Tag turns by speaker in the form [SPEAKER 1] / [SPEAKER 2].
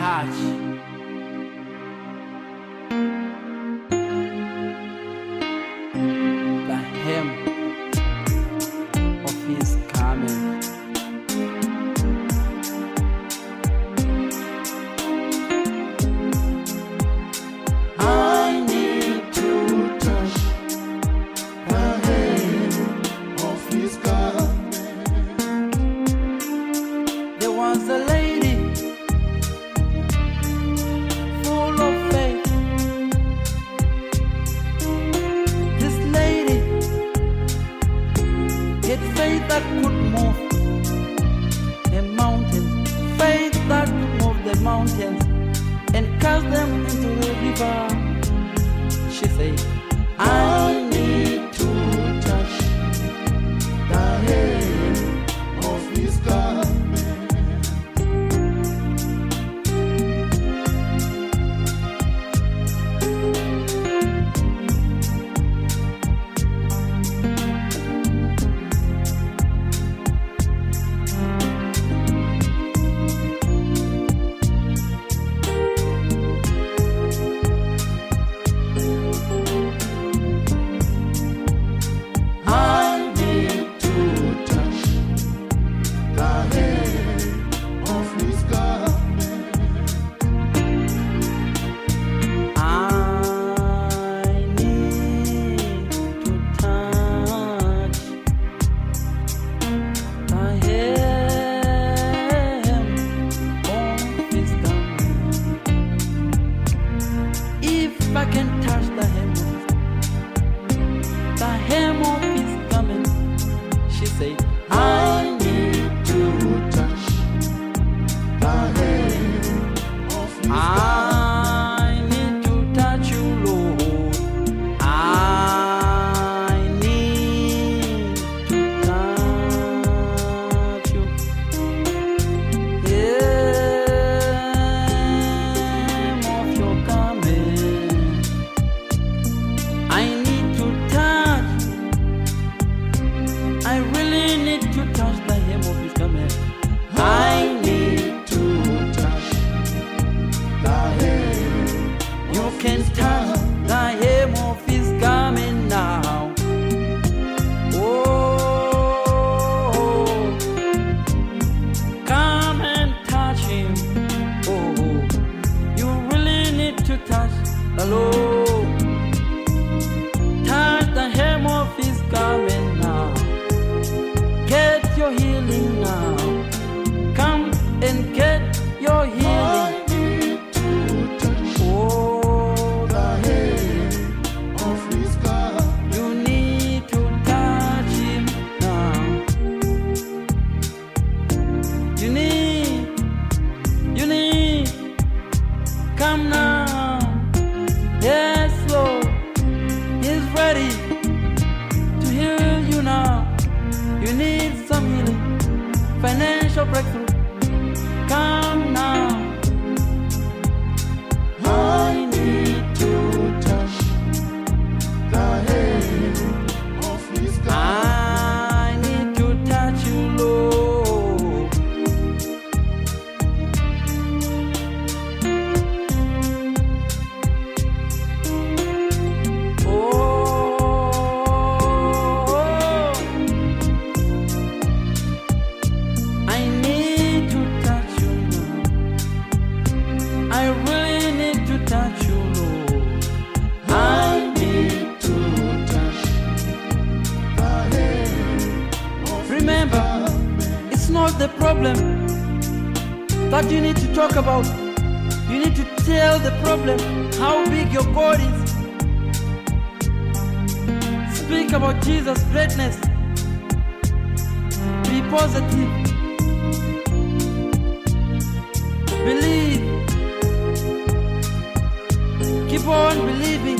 [SPEAKER 1] touch the hem of his garment.
[SPEAKER 2] I need to touch the hem of his garment.
[SPEAKER 1] There was a lady full of faith. This lady had faith that could move a mountain, faith that could move the mountains and cast them into the river. She said,
[SPEAKER 2] I need to touch the hem of his garment. I need to touch the hem of his garment.
[SPEAKER 1] I need to touch the hem of his garment. If I can touch the hem of his garment, she said,
[SPEAKER 2] I need to touch the hem of his garment.
[SPEAKER 1] I need to touch you, Lord. I need to touch you. Hem of your garment. I need to touch. I really need to touch the hem of his garment. I need
[SPEAKER 2] to touch the hem.
[SPEAKER 1] You can touch the hem of his garment now. Oh, come and touch him. Oh, you really need to touch the Lord. Touch the hem of his garment now. Get your healing now. Come and get your healing.
[SPEAKER 2] I need to touch
[SPEAKER 1] Oh,
[SPEAKER 2] the hem of his garment.
[SPEAKER 1] you need to touch him now. You need, come now. Yes, Lord, He's ready to heal you now. You need some healing, financial breakthrough. Come now.
[SPEAKER 2] I need to touch the hem of his garment.
[SPEAKER 1] I need to touch you, Lord. Oh, I need to touch you now. I really need to touch you, Lord.
[SPEAKER 2] I need to touch the hem of
[SPEAKER 1] Remember,
[SPEAKER 2] his garment.
[SPEAKER 1] it's not the problem that you need to talk about. You need to tell the problem how big your God is. Speak about Jesus' greatness. Be positive. Believe. Keep on believing.